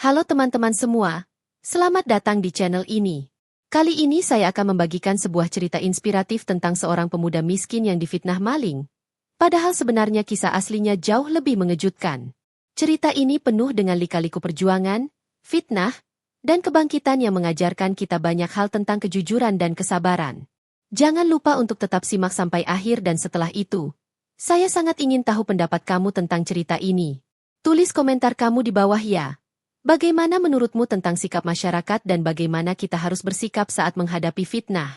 Halo teman-teman semua, selamat datang di channel ini. Kali ini saya akan membagikan sebuah cerita inspiratif tentang seorang pemuda miskin yang difitnah maling. Padahal sebenarnya kisah aslinya jauh lebih mengejutkan. Cerita ini penuh dengan lika-liku perjuangan, fitnah, dan kebangkitan yang mengajarkan kita banyak hal tentang kejujuran dan kesabaran. Jangan lupa untuk tetap simak sampai akhir dan setelah itu, saya sangat ingin tahu pendapat kamu tentang cerita ini. Tulis komentar kamu di bawah ya. Bagaimana menurutmu tentang sikap masyarakat dan bagaimana kita harus bersikap saat menghadapi fitnah?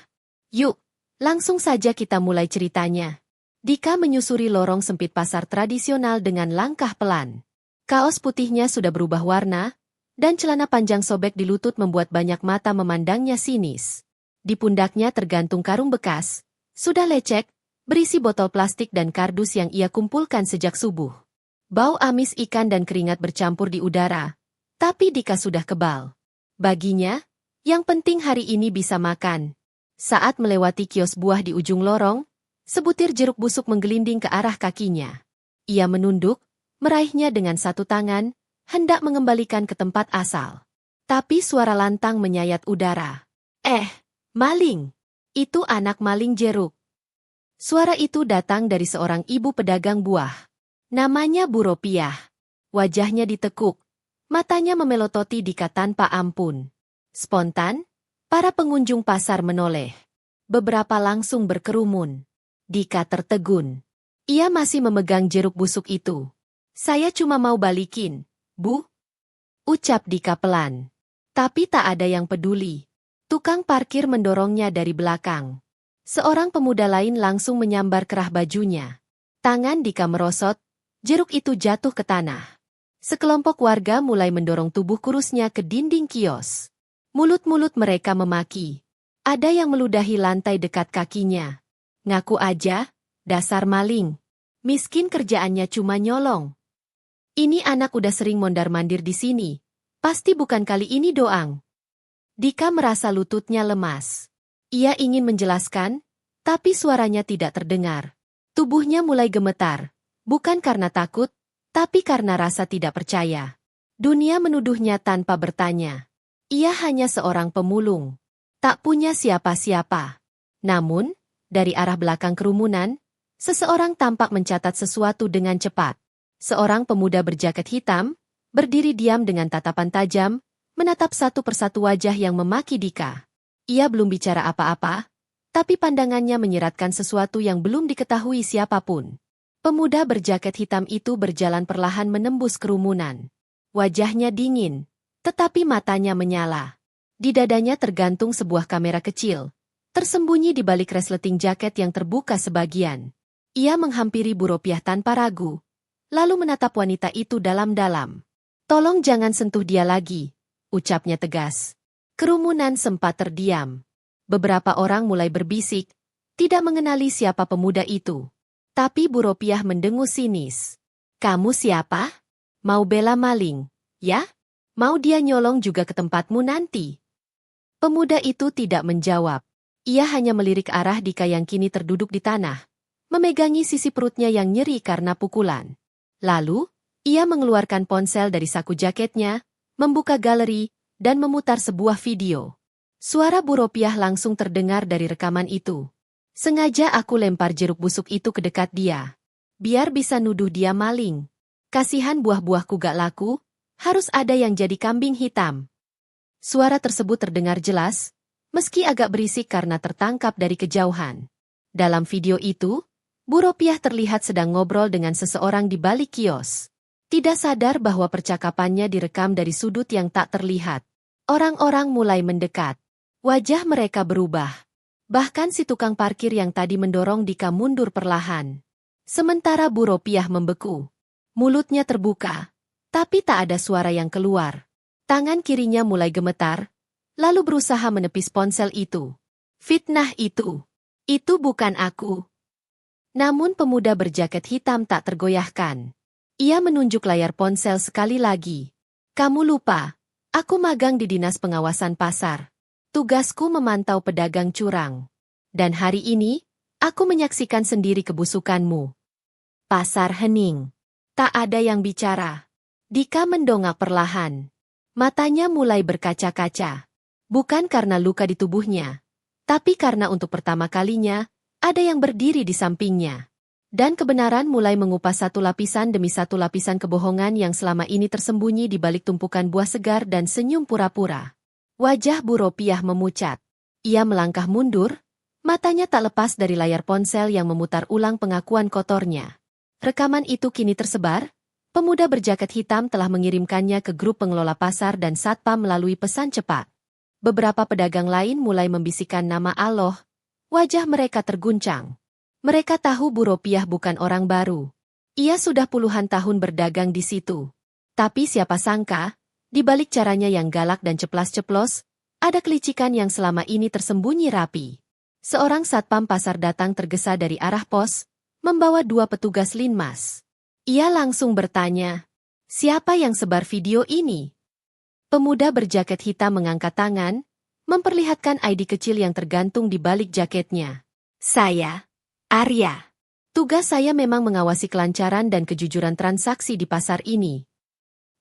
Yuk, langsung saja kita mulai ceritanya. Dika menyusuri lorong sempit pasar tradisional dengan langkah pelan. Kaos putihnya sudah berubah warna, dan celana panjang sobek di lutut membuat banyak mata memandangnya sinis. Di pundaknya tergantung karung bekas, sudah lecek, berisi botol plastik dan kardus yang ia kumpulkan sejak subuh. Bau amis ikan dan keringat bercampur di udara. Tapi Dika sudah kebal. Baginya, yang penting hari ini bisa makan. Saat melewati kios buah di ujung lorong, sebutir jeruk busuk menggelinding ke arah kakinya. Ia menunduk, meraihnya dengan satu tangan, hendak mengembalikan ke tempat asal. Tapi suara lantang menyayat udara. Maling! Itu anak maling jeruk. Suara itu datang dari seorang ibu pedagang buah. Namanya Bu Ropiah. Wajahnya ditekuk. Matanya memelototi Dika tanpa ampun. Spontan, para pengunjung pasar menoleh. Beberapa langsung berkerumun. Dika tertegun. Ia masih memegang jeruk busuk itu. Saya cuma mau balikin, Bu. Ucap Dika pelan. Tapi tak ada yang peduli. Tukang parkir mendorongnya dari belakang. Seorang pemuda lain langsung menyambar kerah bajunya. Tangan Dika merosot, jeruk itu jatuh ke tanah. Sekelompok warga mulai mendorong tubuh kurusnya ke dinding kios. Mulut-mulut mereka memaki. Ada yang meludahi lantai dekat kakinya. Ngaku aja, dasar maling. Miskin kerjaannya cuma nyolong. Ini anak udah sering mondar-mandir di sini. Pasti bukan kali ini doang. Dika merasa lututnya lemas. Ia ingin menjelaskan, tapi suaranya tidak terdengar. Tubuhnya mulai gemetar. Bukan karena takut, tapi karena rasa tidak percaya. Dunia menuduhnya tanpa bertanya. Ia hanya seorang pemulung. Tak punya siapa-siapa. Namun, dari arah belakang kerumunan, seseorang tampak mencatat sesuatu dengan cepat. Seorang pemuda berjaket hitam, berdiri diam dengan tatapan tajam, menatap satu persatu wajah yang memaki Dika. Ia belum bicara apa-apa, tapi pandangannya menyeratkan sesuatu yang belum diketahui siapapun. Pemuda berjaket hitam itu berjalan perlahan menembus kerumunan. Wajahnya dingin, tetapi matanya menyala. Di dadanya tergantung sebuah kamera kecil, tersembunyi di balik resleting jaket yang terbuka sebagian. Ia menghampiri Bu Ropiah tanpa ragu, lalu menatap wanita itu dalam-dalam. "Tolong jangan sentuh dia lagi," ucapnya tegas. Kerumunan sempat terdiam. Beberapa orang mulai berbisik, tidak mengenali siapa pemuda itu. Tapi Bu Ropiah mendengus sinis. "Kamu siapa? Mau bela maling, ya? Mau dia nyolong juga ke tempatmu nanti?" Pemuda itu tidak menjawab. Ia hanya melirik arah Dika yang kini terduduk di tanah, memegangi sisi perutnya yang nyeri karena pukulan. Lalu, ia mengeluarkan ponsel dari saku jaketnya, membuka galeri, dan memutar sebuah video. Suara Bu Ropiah langsung terdengar dari rekaman itu. "Sengaja aku lempar jeruk busuk itu ke dekat dia. Biar bisa nuduh dia maling. Kasihan buah-buahku gak laku, harus ada yang jadi kambing hitam." Suara tersebut terdengar jelas, meski agak berisik karena tertangkap dari kejauhan. Dalam video itu, Bu Ropiah terlihat sedang ngobrol dengan seseorang di balik kios. Tidak sadar bahwa percakapannya direkam dari sudut yang tak terlihat. Orang-orang mulai mendekat. Wajah mereka berubah. Bahkan si tukang parkir yang tadi mendorong Dika mundur perlahan. Sementara Bu Ropiah membeku. Mulutnya terbuka, tapi tak ada suara yang keluar. Tangan kirinya mulai gemetar, lalu berusaha menepis ponsel itu. "Fitnah itu. Itu bukan aku." Namun pemuda berjaket hitam tak tergoyahkan. Ia menunjuk layar ponsel sekali lagi. "Kamu lupa, aku magang di Dinas Pengawasan Pasar. Tugasku memantau pedagang curang. Dan hari ini, aku menyaksikan sendiri kebusukanmu." Pasar hening. Tak ada yang bicara. Dika mendongak perlahan. Matanya mulai berkaca-kaca. Bukan karena luka di tubuhnya, tapi karena untuk pertama kalinya, ada yang berdiri di sampingnya. Dan kebenaran mulai mengupas satu lapisan demi satu lapisan kebohongan yang selama ini tersembunyi di balik tumpukan buah segar dan senyum pura-pura. Wajah Bu Ropiah memucat. Ia melangkah mundur, matanya tak lepas dari layar ponsel yang memutar ulang pengakuan kotornya. Rekaman itu kini tersebar, pemuda berjaket hitam telah mengirimkannya ke grup pengelola pasar dan satpam melalui pesan cepat. Beberapa pedagang lain mulai membisikkan nama Allah, wajah mereka terguncang. Mereka tahu Bu Ropiah bukan orang baru. Ia sudah puluhan tahun berdagang di situ. Tapi siapa sangka, di balik caranya yang galak dan ceplas-ceplos, ada kelicikan yang selama ini tersembunyi rapi. Seorang satpam pasar datang tergesa dari arah pos, membawa 2 petugas linmas. Ia langsung bertanya, siapa yang sebar video ini? Pemuda berjaket hitam mengangkat tangan, memperlihatkan ID kecil yang tergantung di balik jaketnya. Saya, Arya. Tugas saya memang mengawasi kelancaran dan kejujuran transaksi di pasar ini.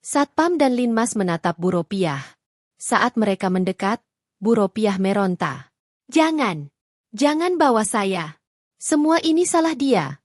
Satpam dan linmas menatap Bu Ropiah. Saat mereka mendekat, Bu Ropiah meronta. Jangan bawa saya. Semua ini salah dia.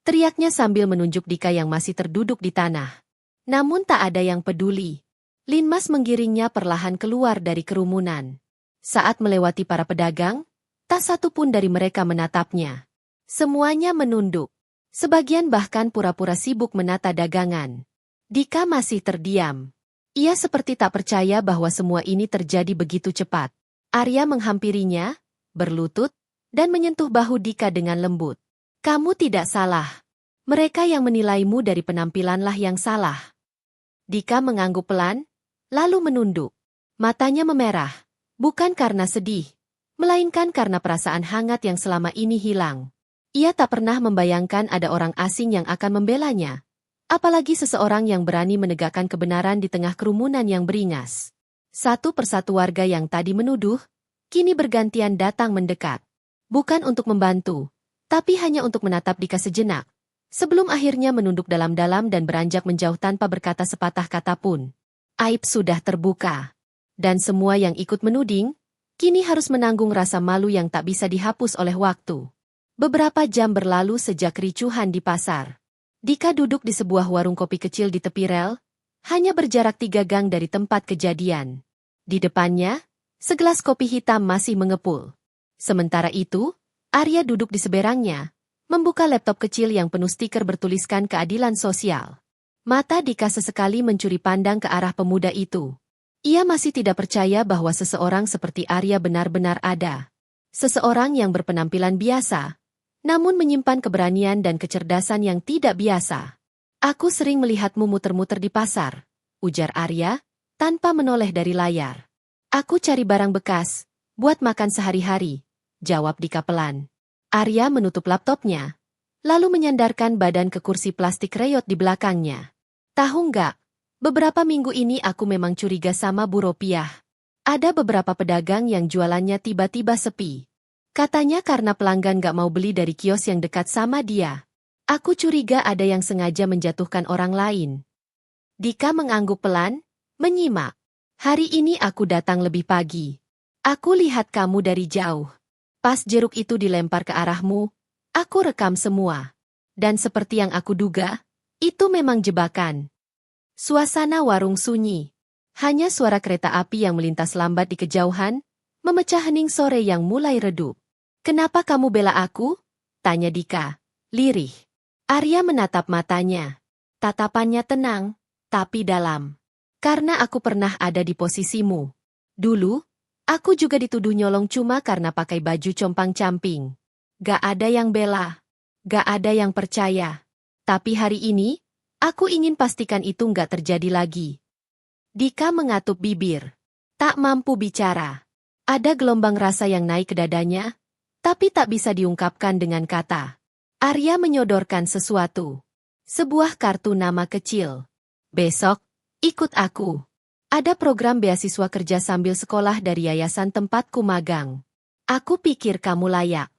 Teriaknya sambil menunjuk Dika yang masih terduduk di tanah. Namun tak ada yang peduli. Linmas menggiringnya perlahan keluar dari kerumunan. Saat melewati para pedagang, tak satu pun dari mereka menatapnya. Semuanya menunduk. Sebagian bahkan pura-pura sibuk menata dagangan. Dika masih terdiam. Ia seperti tak percaya bahwa semua ini terjadi begitu cepat. Arya menghampirinya, berlutut, dan menyentuh bahu Dika dengan lembut. Kamu tidak salah. Mereka yang menilaimu dari penampilanlah yang salah. Dika mengangguk pelan, lalu menunduk. Matanya memerah, bukan karena sedih, melainkan karena perasaan hangat yang selama ini hilang. Ia tak pernah membayangkan ada orang asing yang akan membelanya, apalagi seseorang yang berani menegakkan kebenaran di tengah kerumunan yang beringas. Satu persatu warga yang tadi menuduh, kini bergantian datang mendekat. Bukan untuk membantu, tapi hanya untuk menatap Dika sejenak, sebelum akhirnya menunduk dalam-dalam dan beranjak menjauh tanpa berkata sepatah kata pun. Aib sudah terbuka, dan semua yang ikut menuding, kini harus menanggung rasa malu yang tak bisa dihapus oleh waktu. Beberapa jam berlalu sejak kericuhan di pasar. Dika duduk di sebuah warung kopi kecil di tepi rel, hanya berjarak 3 gang dari tempat kejadian. Di depannya, segelas kopi hitam masih mengepul. Sementara itu, Arya duduk di seberangnya, membuka laptop kecil yang penuh stiker bertuliskan keadilan sosial. Mata Dika sesekali mencuri pandang ke arah pemuda itu. Ia masih tidak percaya bahwa seseorang seperti Arya benar-benar ada. Seseorang yang berpenampilan biasa, namun menyimpan keberanian dan kecerdasan yang tidak biasa. Aku sering melihatmu muter-muter di pasar, ujar Arya, tanpa menoleh dari layar. Aku cari barang bekas, buat makan sehari-hari, jawab Dika pelan. Arya menutup laptopnya, lalu menyandarkan badan ke kursi plastik reyot di belakangnya. Tahu nggak, beberapa minggu ini aku memang curiga sama Bu Ropiah. Ada beberapa pedagang yang jualannya tiba-tiba sepi. Katanya karena pelanggan gak mau beli dari kios yang dekat sama dia. Aku curiga ada yang sengaja menjatuhkan orang lain. Dika mengangguk pelan, menyimak. Hari ini aku datang lebih pagi. Aku lihat kamu dari jauh. Pas jeruk itu dilempar ke arahmu, aku rekam semua. Dan seperti yang aku duga, itu memang jebakan. Suasana warung sunyi. Hanya suara kereta api yang melintas lambat di kejauhan, memecah hening sore yang mulai redup. Kenapa kamu bela aku? Tanya Dika, lirih. Arya menatap matanya. Tatapannya tenang, tapi dalam. Karena aku pernah ada di posisimu. Dulu, aku juga dituduh nyolong cuma karena pakai baju compang-camping. Gak ada yang bela. Gak ada yang percaya. Tapi hari ini, aku ingin pastikan itu gak terjadi lagi. Dika mengatup bibir. Tak mampu bicara. Ada gelombang rasa yang naik ke dadanya, tapi tak bisa diungkapkan dengan kata. Arya menyodorkan sesuatu. Sebuah kartu nama kecil. Besok, ikut aku. Ada program beasiswa kerja sambil sekolah dari yayasan tempatku magang. Aku pikir kamu layak.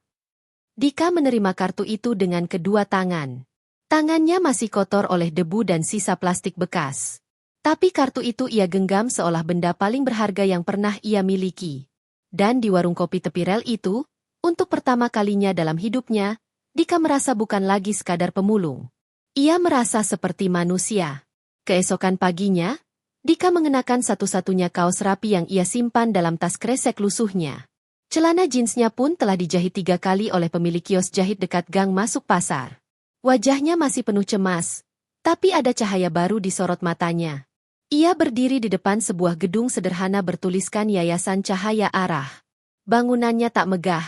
Dika menerima kartu itu dengan kedua tangan. Tangannya masih kotor oleh debu dan sisa plastik bekas. Tapi kartu itu ia genggam seolah benda paling berharga yang pernah ia miliki. Dan di warung kopi tepi rel itu, untuk pertama kalinya dalam hidupnya, Dika merasa bukan lagi sekadar pemulung. Ia merasa seperti manusia. Keesokan paginya, Dika mengenakan satu-satunya kaos rapi yang ia simpan dalam tas kresek lusuhnya. Celana jeansnya pun telah dijahit 3 kali oleh pemilik kios jahit dekat gang masuk pasar. Wajahnya masih penuh cemas, tapi ada cahaya baru di sorot matanya. Ia berdiri di depan sebuah gedung sederhana bertuliskan Yayasan Cahaya Arah. Bangunannya tak megah,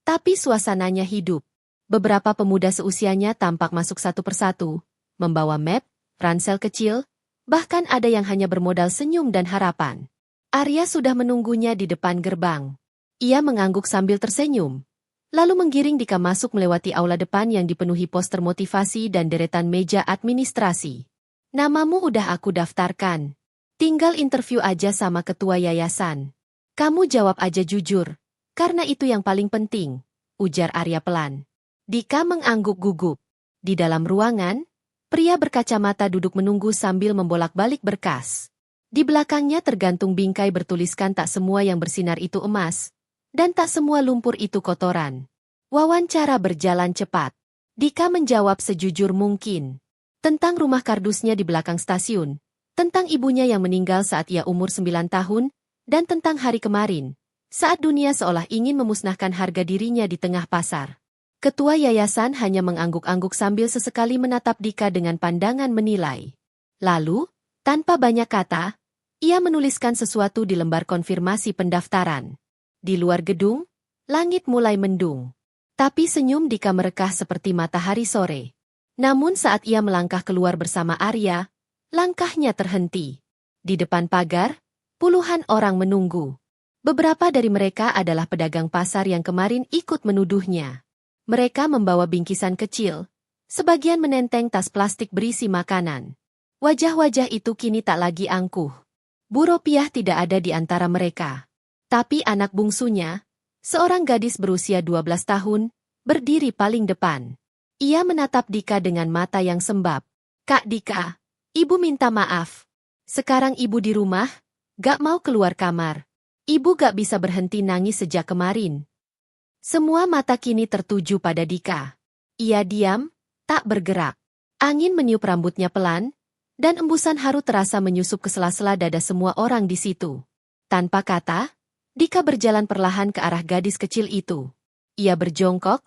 tapi suasananya hidup. Beberapa pemuda seusianya tampak masuk satu persatu, membawa map, ransel kecil, bahkan ada yang hanya bermodal senyum dan harapan. Arya sudah menunggunya di depan gerbang. Ia mengangguk sambil tersenyum, lalu menggiring Dika masuk melewati aula depan yang dipenuhi poster motivasi dan deretan meja administrasi. Namamu udah aku daftarkan. Tinggal interview aja sama ketua yayasan. Kamu jawab aja jujur, karena itu yang paling penting, ujar Arya pelan. Dika mengangguk gugup. Di dalam ruangan, pria berkacamata duduk menunggu sambil membolak-balik berkas. Di belakangnya tergantung bingkai bertuliskan tak semua yang bersinar itu emas, dan tak semua lumpur itu kotoran. Wawancara berjalan cepat. Dika menjawab sejujur mungkin. Tentang rumah kardusnya di belakang stasiun, tentang ibunya yang meninggal saat ia umur 9 tahun, dan tentang hari kemarin, saat dunia seolah ingin memusnahkan harga dirinya di tengah pasar. Ketua yayasan hanya mengangguk-angguk sambil sesekali menatap Dika dengan pandangan menilai. Lalu, tanpa banyak kata, ia menuliskan sesuatu di lembar konfirmasi pendaftaran. Di luar gedung, langit mulai mendung. Tapi senyum Dika merekah seperti matahari sore. Namun saat ia melangkah keluar bersama Arya, langkahnya terhenti. Di depan pagar, puluhan orang menunggu. Beberapa dari mereka adalah pedagang pasar yang kemarin ikut menuduhnya. Mereka membawa bingkisan kecil, sebagian menenteng tas plastik berisi makanan. Wajah-wajah itu kini tak lagi angkuh. Bu Ropiah tidak ada di antara mereka. Tapi anak bungsunya, seorang gadis berusia 12 tahun, berdiri paling depan. Ia menatap Dika dengan mata yang sembab. Kak Dika, ibu minta maaf. Sekarang ibu di rumah, gak mau keluar kamar. Ibu gak bisa berhenti nangis sejak kemarin. Semua mata kini tertuju pada Dika. Ia diam, tak bergerak. Angin meniup rambutnya pelan, dan embusan haru terasa menyusup ke sela-sela dada semua orang di situ. Tanpa kata, Dika berjalan perlahan ke arah gadis kecil itu. Ia berjongkok,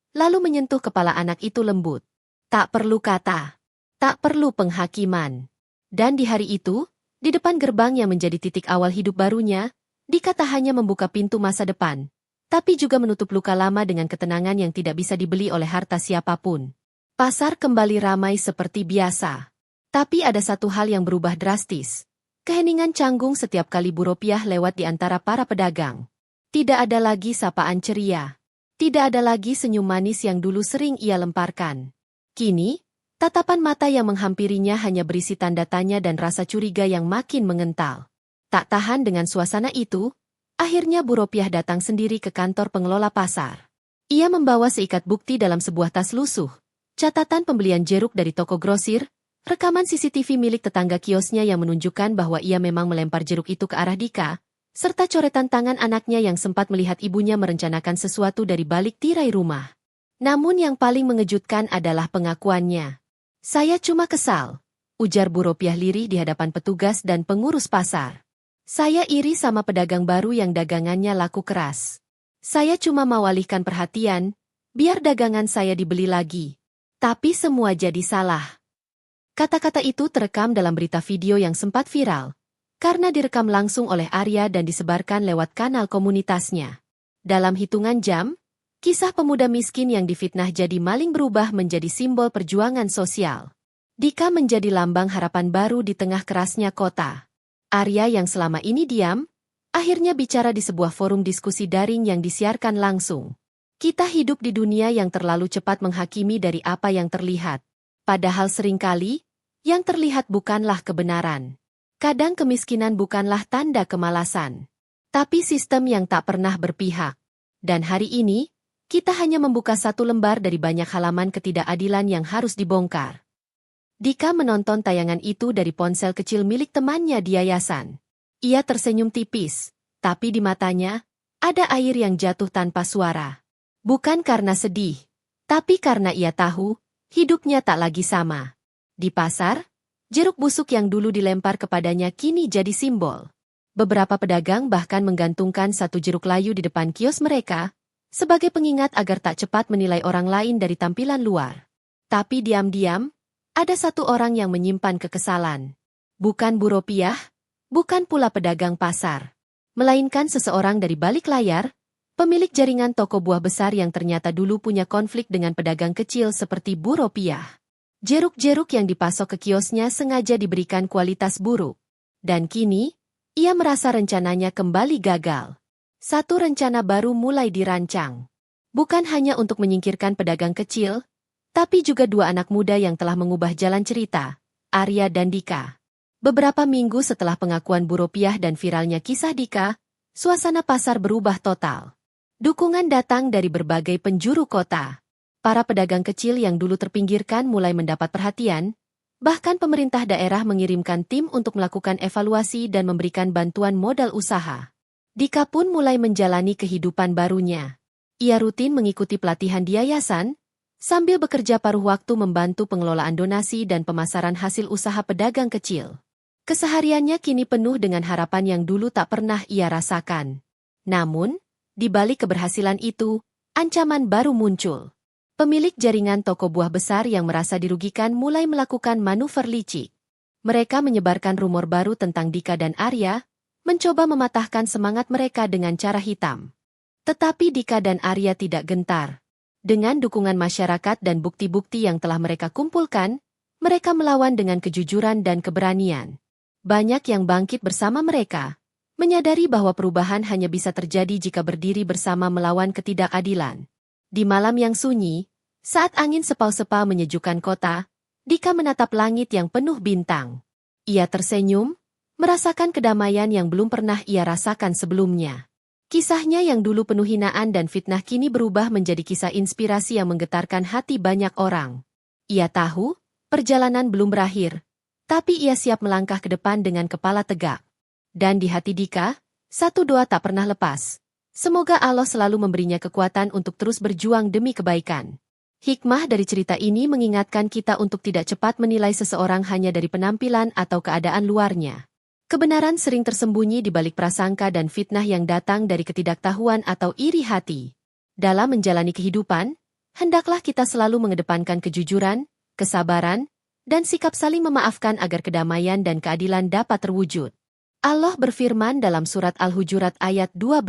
lalu menyentuh kepala anak itu lembut. Tak perlu kata, tak perlu penghakiman. Dan di hari itu, di depan gerbang yang menjadi titik awal hidup barunya, Dika tak hanya membuka pintu masa depan, tapi juga menutup luka lama dengan ketenangan yang tidak bisa dibeli oleh harta siapapun. Pasar kembali ramai seperti biasa. Tapi ada satu hal yang berubah drastis. Keheningan canggung setiap kali Bu Ropiah lewat di antara para pedagang. Tidak ada lagi sapaan ceria. Tidak ada lagi senyum manis yang dulu sering ia lemparkan. Kini, tatapan mata yang menghampirinya hanya berisi tanda tanya dan rasa curiga yang makin mengental. Tak tahan dengan suasana itu, akhirnya Bu Ropiah datang sendiri ke kantor pengelola pasar. Ia membawa seikat bukti dalam sebuah tas lusuh, catatan pembelian jeruk dari toko grosir, rekaman CCTV milik tetangga kiosnya yang menunjukkan bahwa ia memang melempar jeruk itu ke arah Dika, serta coretan tangan anaknya yang sempat melihat ibunya merencanakan sesuatu dari balik tirai rumah. Namun yang paling mengejutkan adalah pengakuannya. Saya cuma kesal, ujar Bu Ropiah lirih di hadapan petugas dan pengurus pasar. Saya iri sama pedagang baru yang dagangannya laku keras. Saya cuma mau alihkan perhatian, biar dagangan saya dibeli lagi. Tapi semua jadi salah. Kata-kata itu terekam dalam berita video yang sempat viral, karena direkam langsung oleh Arya dan disebarkan lewat kanal komunitasnya. Dalam hitungan jam, kisah pemuda miskin yang difitnah jadi maling berubah menjadi simbol perjuangan sosial. Dika menjadi lambang harapan baru di tengah kerasnya kota. Arya yang selama ini diam, akhirnya bicara di sebuah forum diskusi daring yang disiarkan langsung. Kita hidup di dunia yang terlalu cepat menghakimi dari apa yang terlihat. Padahal seringkali, yang terlihat bukanlah kebenaran. Kadang kemiskinan bukanlah tanda kemalasan, tapi sistem yang tak pernah berpihak. Dan hari ini, kita hanya membuka satu lembar dari banyak halaman ketidakadilan yang harus dibongkar. Dika menonton tayangan itu dari ponsel kecil milik temannya di yayasan. Ia tersenyum tipis, tapi di matanya, ada air yang jatuh tanpa suara. Bukan karena sedih, tapi karena ia tahu, hidupnya tak lagi sama. Di pasar, jeruk busuk yang dulu dilempar kepadanya kini jadi simbol. Beberapa pedagang bahkan menggantungkan satu jeruk layu di depan kios mereka, sebagai pengingat agar tak cepat menilai orang lain dari tampilan luar. Tapi diam-diam, ada satu orang yang menyimpan kekesalan. Bukan Bu Ropiah, bukan pula pedagang pasar, melainkan seseorang dari balik layar, pemilik jaringan toko buah besar yang ternyata dulu punya konflik dengan pedagang kecil seperti Bu Ropiah. Jeruk-jeruk yang dipasok ke kiosnya sengaja diberikan kualitas buruk. Dan kini, ia merasa rencananya kembali gagal. Satu rencana baru mulai dirancang. Bukan hanya untuk menyingkirkan pedagang kecil, tapi juga dua anak muda yang telah mengubah jalan cerita, Arya dan Dika. Beberapa minggu setelah pengakuan Bu Ropiah dan viralnya kisah Dika, suasana pasar berubah total. Dukungan datang dari berbagai penjuru kota. Para pedagang kecil yang dulu terpinggirkan mulai mendapat perhatian, bahkan pemerintah daerah mengirimkan tim untuk melakukan evaluasi dan memberikan bantuan modal usaha. Dika pun mulai menjalani kehidupan barunya. Ia rutin mengikuti pelatihan di yayasan, sambil bekerja paruh waktu membantu pengelolaan donasi dan pemasaran hasil usaha pedagang kecil. Kesehariannya kini penuh dengan harapan yang dulu tak pernah ia rasakan. Namun, di balik keberhasilan itu, ancaman baru muncul. Pemilik jaringan toko buah besar yang merasa dirugikan mulai melakukan manuver licik. Mereka menyebarkan rumor baru tentang Dika dan Arya, mencoba mematahkan semangat mereka dengan cara hitam. Tetapi Dika dan Arya tidak gentar. Dengan dukungan masyarakat dan bukti-bukti yang telah mereka kumpulkan, mereka melawan dengan kejujuran dan keberanian. Banyak yang bangkit bersama mereka, menyadari bahwa perubahan hanya bisa terjadi jika berdiri bersama melawan ketidakadilan. Di malam yang sunyi, saat angin sepau-sepau menyejukkan kota, Dika menatap langit yang penuh bintang. Ia tersenyum, merasakan kedamaian yang belum pernah ia rasakan sebelumnya. Kisahnya yang dulu penuh hinaan dan fitnah kini berubah menjadi kisah inspirasi yang menggetarkan hati banyak orang. Ia tahu, perjalanan belum berakhir, tapi ia siap melangkah ke depan dengan kepala tegak. Dan di hati Dika, satu doa tak pernah lepas. Semoga Allah selalu memberinya kekuatan untuk terus berjuang demi kebaikan. Hikmah dari cerita ini mengingatkan kita untuk tidak cepat menilai seseorang hanya dari penampilan atau keadaan luarnya. Kebenaran sering tersembunyi di balik prasangka dan fitnah yang datang dari ketidaktahuan atau iri hati. Dalam menjalani kehidupan, hendaklah kita selalu mengedepankan kejujuran, kesabaran, dan sikap saling memaafkan agar kedamaian dan keadilan dapat terwujud. Allah berfirman dalam surat Al-Hujurat ayat 12.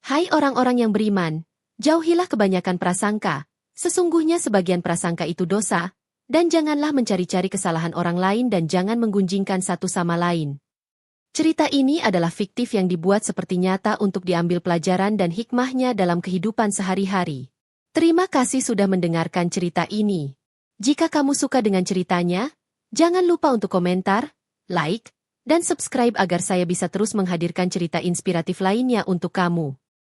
Hai orang-orang yang beriman, jauhilah kebanyakan prasangka, sesungguhnya sebagian prasangka itu dosa, dan janganlah mencari-cari kesalahan orang lain dan jangan menggunjingkan satu sama lain. Cerita ini adalah fiktif yang dibuat seperti nyata untuk diambil pelajaran dan hikmahnya dalam kehidupan sehari-hari. Terima kasih sudah mendengarkan cerita ini. Jika kamu suka dengan ceritanya, jangan lupa untuk komentar, like, dan subscribe agar saya bisa terus menghadirkan cerita inspiratif lainnya untuk kamu.